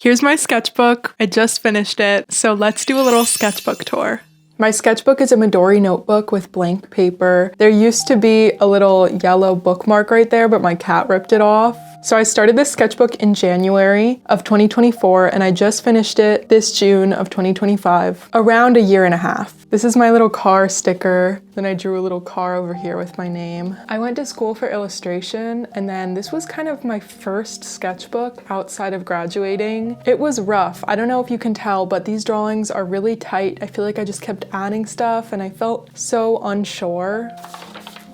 Here's my sketchbook. I just finished it, so let's do a little sketchbook tour. My sketchbook is a Midori notebook with blank paper. There used to be a little yellow bookmark right there, but my cat ripped it off. So I started this sketchbook in January of 2024, and I just finished it this June of 2025, around a year and a half. This is my little car sticker. Then I drew a little car over here with my name. I went to school for illustration, and then this was kind of my first sketchbook outside of graduating. It was rough. I don't know if you can tell, but these drawings are really tight. I feel like I just kept adding stuff, and I felt so unsure.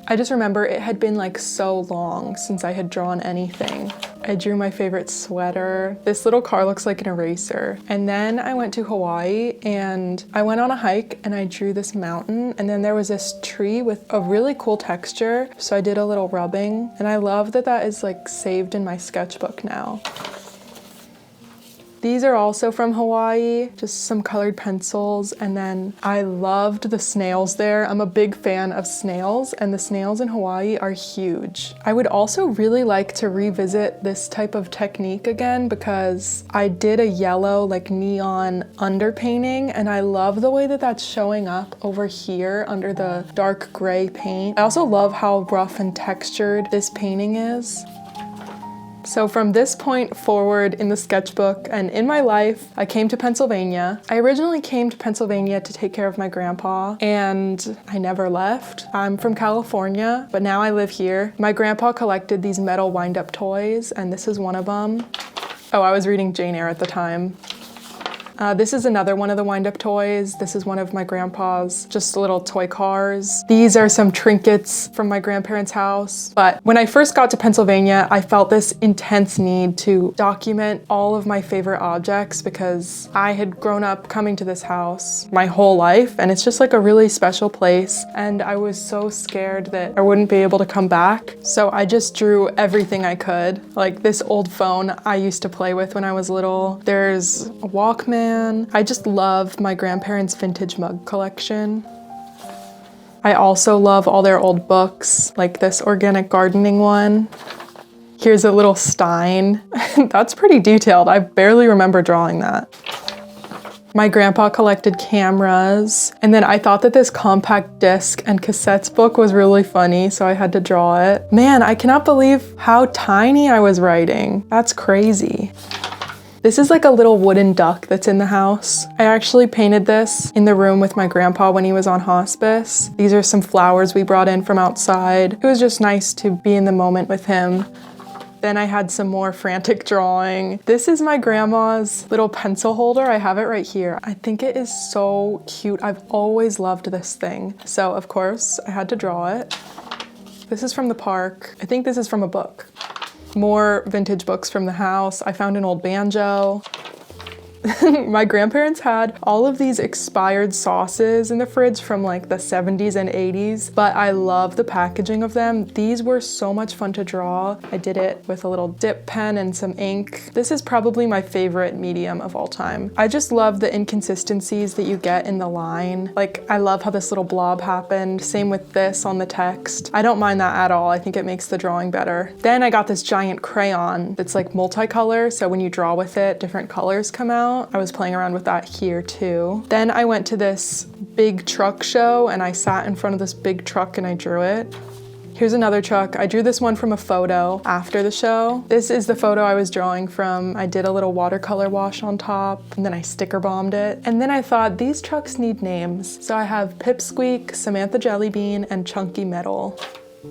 I just remember it had been like so long since I had drawn anything. I drew my favorite sweater. This little car looks like an eraser. And then I went to Hawaii and I went on a hike and I drew this mountain, and then there was this tree with a really cool texture. So I did a little rubbing, and I love that that is like saved in my sketchbook now. These are also from Hawaii, just some colored pencils, and then I loved the snails there. I'm a big fan of snails, and the snails in Hawaii are huge. I would also really like to revisit this type of technique again because I did a yellow like neon underpainting, and I love the way that that's showing up over here under the dark gray paint. I also love how rough and textured this painting is. So from this point forward in the sketchbook and in my life, I came to Pennsylvania. I originally came to Pennsylvania to take care of my grandpa, and I never left. I'm from California, but now I live here. My grandpa collected these metal wind-up toys, and this is one of them. Oh, I was reading Jane Eyre at the time. This is another one of the wind-up toys. This is one of my grandpa's, just little toy cars. These are some trinkets from my grandparents' house. But when I first got to Pennsylvania, I felt this intense need to document all of my favorite objects because I had grown up coming to this house my whole life, and it's just like a really special place. And I was so scared that I wouldn't be able to come back. So I just drew everything I could. Like this old phone I used to play with when I was little. There's a Walkman. I just love my grandparents' vintage mug collection. I also love all their old books, like this organic gardening one. Here's a little stein. That's pretty detailed. I barely remember drawing that. My grandpa collected cameras, and then I thought that this compact disc and cassettes book was really funny, so I had to draw it. Man, I cannot believe how tiny I was writing. That's crazy. This is like a little wooden duck that's in the house. I actually painted this in the room with my grandpa when he was on hospice. These are some flowers we brought in from outside. It was just nice to be in the moment with him. Then I had some more frantic drawing. This is my grandma's little pencil holder. I have it right here. I think it is so cute. I've always loved this thing. So of course I had to draw it. This is from the park. I think this is from a book. More vintage books from the house. I found an old banjo. My grandparents had all of these expired sauces in the fridge from like the 70s and 80s, but I love the packaging of them. These were so much fun to draw. I did it with a little dip pen and some ink. This is probably my favorite medium of all time. I just love the inconsistencies that you get in the line. Like, I love how this little blob happened. Same with this on the text. I don't mind that at all. I think it makes the drawing better. Then I got this giant crayon that's like multicolor, so when you draw with it, different colors come out. I was playing around with that here too. Then I went to this big truck show and I sat in front of this big truck and I drew it. Here's another truck. I drew this one from a photo after the show. This is the photo I was drawing from. I did a little watercolor wash on top and then I sticker bombed it. And then I thought these trucks need names. So I have Pipsqueak, Samantha Jellybean, and Chunky Metal.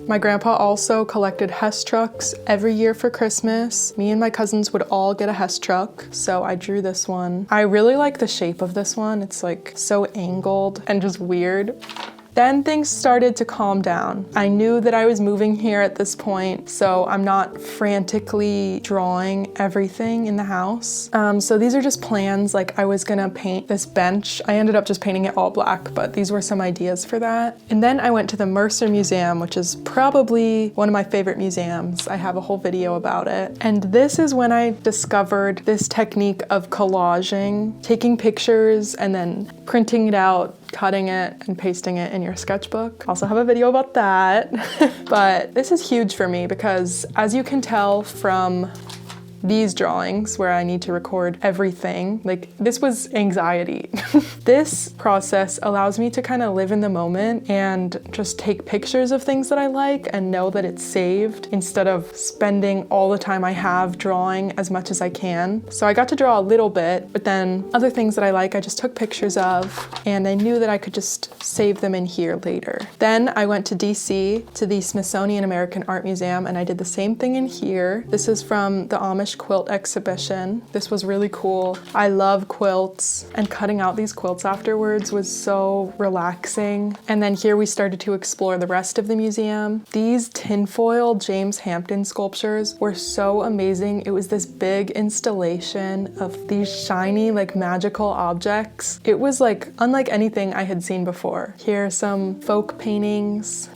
My grandpa also collected Hess trucks every year for Christmas. Me and my cousins would all get a Hess truck, so I drew this one. I really like the shape of this one. It's like so angled and just weird. Then things started to calm down. I knew that I was moving here at this point, so I'm not frantically drawing everything in the house. So these are just plans. Like, I was gonna paint this bench. I ended up just painting it all black, but these were some ideas for that. And then I went to the Mercer Museum, which is probably one of my favorite museums. I have a whole video about it. And this is when I discovered this technique of collaging, taking pictures and then printing it out, cutting it and pasting it in your sketchbook. Also have a video about that. But this is huge for me because, as you can tell from these drawings where I need to record everything. Like, this was anxiety. This process allows me to kind of live in the moment and just take pictures of things that I like and know that it's saved instead of spending all the time I have drawing as much as I can. So I got to draw a little bit, but then other things that I like, I just took pictures of, and I knew that I could just save them in here later. Then I went to DC to the Smithsonian American Art Museum, and I did the same thing in here. This is from the Amish quilt exhibition. This was really cool. I love quilts, and cutting out these quilts afterwards was so relaxing. And then here we started to explore the rest of the museum. These tinfoil James Hampton sculptures were so amazing. It was this big installation of these shiny, like, magical objects. It was like unlike anything I had seen before. Here are some folk paintings.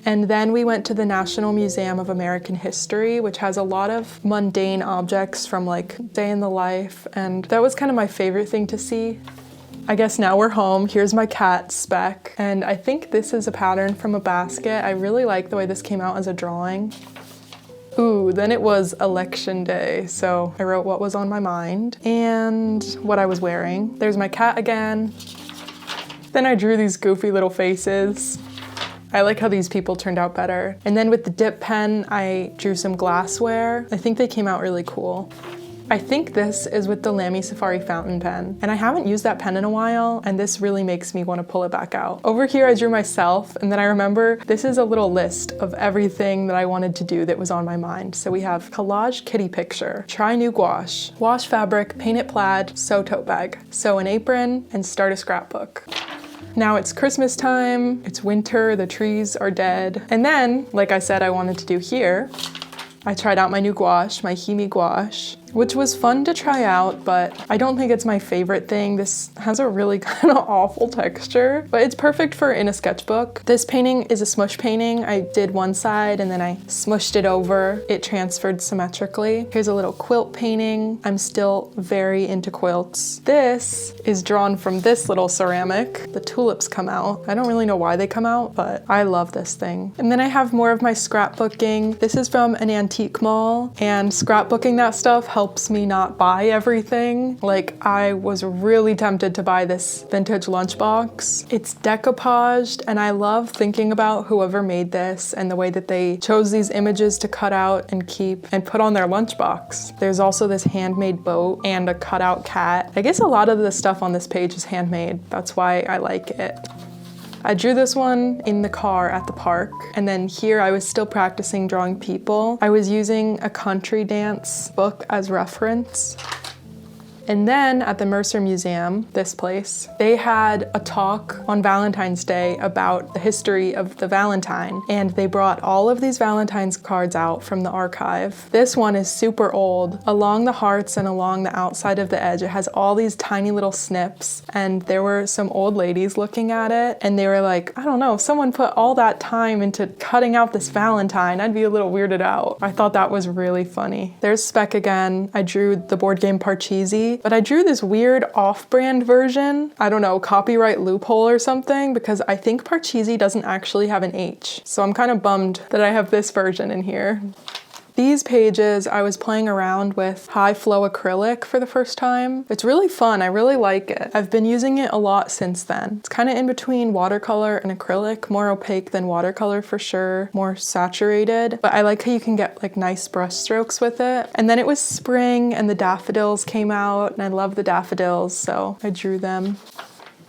And then we went to the National Museum of American History, which has a lot of mundane objects from like day in the life. And that was kind of my favorite thing to see. I guess now we're home. Here's my cat, Speck. And I think this is a pattern from a basket. I really like the way this came out as a drawing. Ooh, then it was election day, so I wrote what was on my mind and what I was wearing. There's my cat again. Then I drew these goofy little faces. I like how these people turned out better. And then with the dip pen, I drew some glassware. I think they came out really cool. I think this is with the Lamy Safari fountain pen, and I haven't used that pen in a while, and this really makes me want to pull it back out. Over here I drew myself, and then I remember this is a little list of everything that I wanted to do that was on my mind. So we have collage kitty picture, try new gouache, wash fabric, paint it plaid, sew tote bag, sew an apron, and start a scrapbook. Now it's Christmas time, it's winter, the trees are dead. And then, like I said I wanted to do here, I tried out my new gouache, my Himi gouache, which was fun to try out, but I don't think it's my favorite thing. This has a really kind of awful texture, but it's perfect for in a sketchbook. This painting is a smush painting. I did one side and then I smushed it over. It transferred symmetrically. Here's a little quilt painting. I'm still very into quilts. This is drawn from this little ceramic. The tulips come out. I don't really know why they come out, but I love this thing. And then I have more of my scrapbooking. This is from an antique mall, and scrapbooking that stuff helps me not buy everything. Like, I was really tempted to buy this vintage lunchbox. It's decoupaged, and I love thinking about whoever made this and the way that they chose these images to cut out and keep and put on their lunchbox. There's also this handmade boat and a cutout cat. I guess a lot of the stuff on this page is handmade. That's why I like it. I drew this one in the car at the park, and then here I was still practicing drawing people. I was using a country dance book as reference. And then at the Mercer Museum, this place, they had a talk on Valentine's Day about the history of the Valentine, and they brought all of these Valentine's cards out from the archive. This one is super old. Along the hearts and along the outside of the edge, it has all these tiny little snips, and there were some old ladies looking at it, and they were like, I don't know, if someone put all that time into cutting out this Valentine, I'd be a little weirded out. I thought that was really funny. There's Speck again. I drew the board game Parcheesi, but I drew this weird off-brand version. I don't know, copyright loophole or something, because I think Parcheesi doesn't actually have an H. So I'm kind of bummed that I have this version in here. These pages, I was playing around with high flow acrylic for the first time. It's really fun, I really like it. I've been using it a lot since then. It's kind of in between watercolor and acrylic, more opaque than watercolor for sure, more saturated, but I like how you can get like nice brush strokes with it. And then it was spring and the daffodils came out, and I love the daffodils, so I drew them.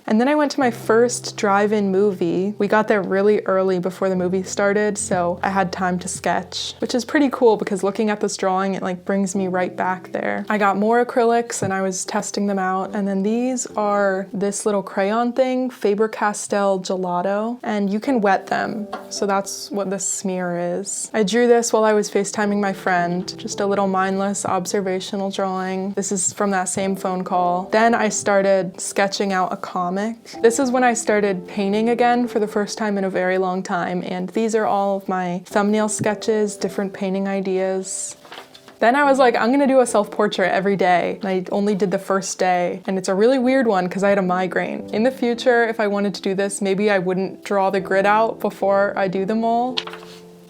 And then I went to my first drive-in movie. We got there really early before the movie started, so I had time to sketch, which is pretty cool because looking at this drawing, it like brings me right back there. I got more acrylics and I was testing them out. And then these are this little crayon thing, Faber-Castell Gelato, and you can wet them. So that's what this smear is. I drew this while I was FaceTiming my friend, just a little mindless observational drawing. This is from that same phone call. Then I started sketching out a comic. This is when I started painting again for the first time in a very long time, and these are all of my thumbnail sketches, different painting ideas. Then I was like, I'm gonna do a self-portrait every day. And I only did the first day, and it's a really weird one because I had a migraine. In the future, if I wanted to do this, maybe I wouldn't draw the grid out before I do them all.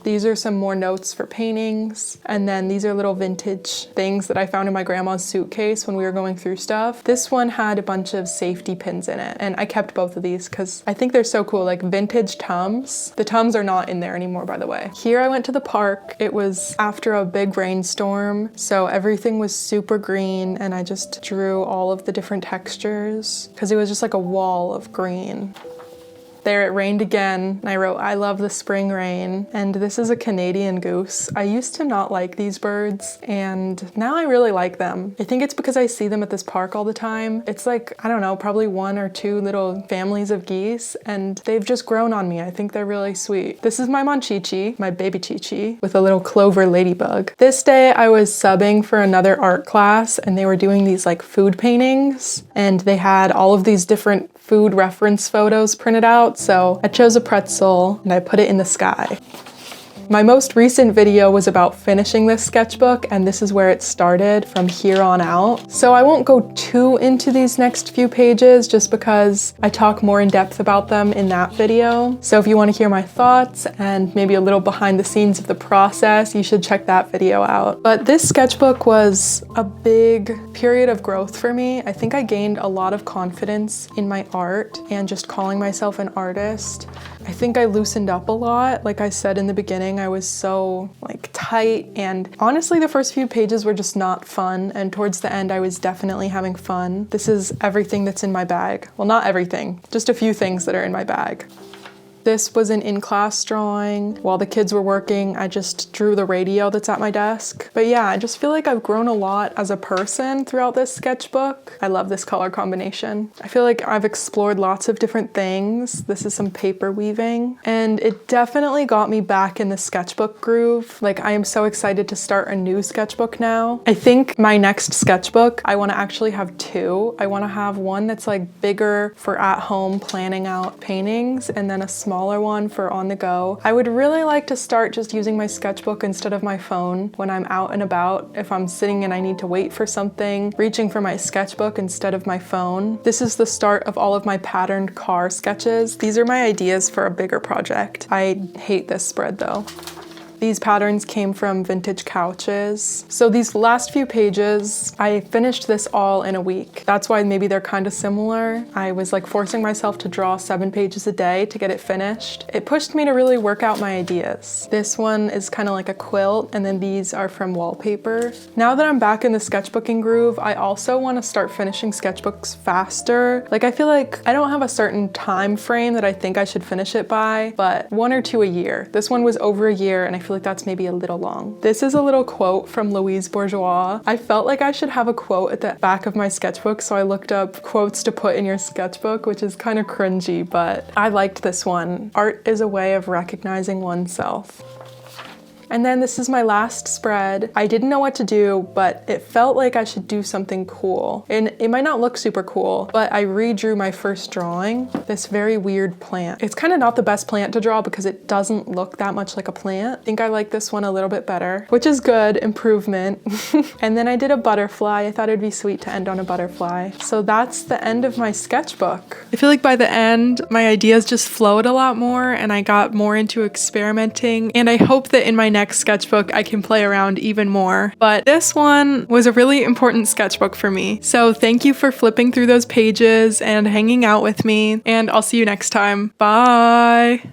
These are some more notes for paintings. And then these are little vintage things that I found in my grandma's suitcase when we were going through stuff. This one had a bunch of safety pins in it. And I kept both of these because I think they're so cool, like vintage Tums. The Tums are not in there anymore, by the way. Here I went to the park. It was after a big rainstorm, so everything was super green, and I just drew all of the different textures because it was just like a wall of green. There it rained again, and I wrote, "I love the spring rain." And this is a Canadian goose. I used to not like these birds, and now I really like them. I think it's because I see them at this park all the time. It's like, I don't know, probably 1 or 2 little families of geese, and they've just grown on me. I think they're really sweet. This is my Monchichi, my baby Chichi, with a little clover ladybug. This day I was subbing for another art class, and they were doing these like food paintings, and they had all of these different food reference photos printed out. So I chose a pretzel and I put it in the sky. My most recent video was about finishing this sketchbook, and this is where it started from here on out. So I won't go too into these next few pages just because I talk more in depth about them in that video. So if you want to hear my thoughts and maybe a little behind the scenes of the process, you should check that video out. But this sketchbook was a big period of growth for me. I think I gained a lot of confidence in my art and just calling myself an artist. I think I loosened up a lot. Like I said in the beginning, I was so like tight, and honestly the first few pages were just not fun, and towards the end I was definitely having fun. This is everything that's in my bag. Well, not everything, just a few things that are in my bag. This was an in-class drawing. While the kids were working, I just drew the radio that's at my desk. But yeah, I just feel like I've grown a lot as a person throughout this sketchbook. I love this color combination. I feel like I've explored lots of different things. This is some paper weaving, and it definitely got me back in the sketchbook groove. Like, I am so excited to start a new sketchbook now. I think my next sketchbook, I want to actually have 2. I want to have one that's like bigger for at home planning out paintings, and then a smaller one for on the go. I would really like to start just using my sketchbook instead of my phone when I'm out and about. If I'm sitting and I need to wait for something, reaching for my sketchbook instead of my phone. This is the start of all of my patterned car sketches. These are my ideas for a bigger project. I hate this spread though. These patterns came from vintage couches. So these last few pages, I finished this all in a week. That's why maybe they're kind of similar. I was like forcing myself to draw 7 pages a day to get it finished. It pushed me to really work out my ideas. This one is kind of like a quilt, and then these are from wallpaper. Now that I'm back in the sketchbooking groove, I also want to start finishing sketchbooks faster. Like, I feel like I don't have a certain time frame that I think I should finish it by, but 1 or 2 a year. This one was over a year, and I feel like that's maybe a little long. This is a little quote from Louise Bourgeois. I felt like I should have a quote at the back of my sketchbook, so I looked up quotes to put in your sketchbook, which is kind of cringy, but I liked this one. Art is a way of recognizing oneself. And then this is my last spread. I didn't know what to do, but it felt like I should do something cool. And it might not look super cool, but I redrew my first drawing, this very weird plant. It's kind of not the best plant to draw because it doesn't look that much like a plant. I think I like this one a little bit better, which is good, improvement. And then I did a butterfly. I thought it'd be sweet to end on a butterfly. So that's the end of my sketchbook. I feel like by the end, my ideas just flowed a lot more and I got more into experimenting. And I hope that in my next sketchbook I can play around even more. But this one was a really important sketchbook for me. So thank you for flipping through those pages and hanging out with me, and I'll see you next time. Bye!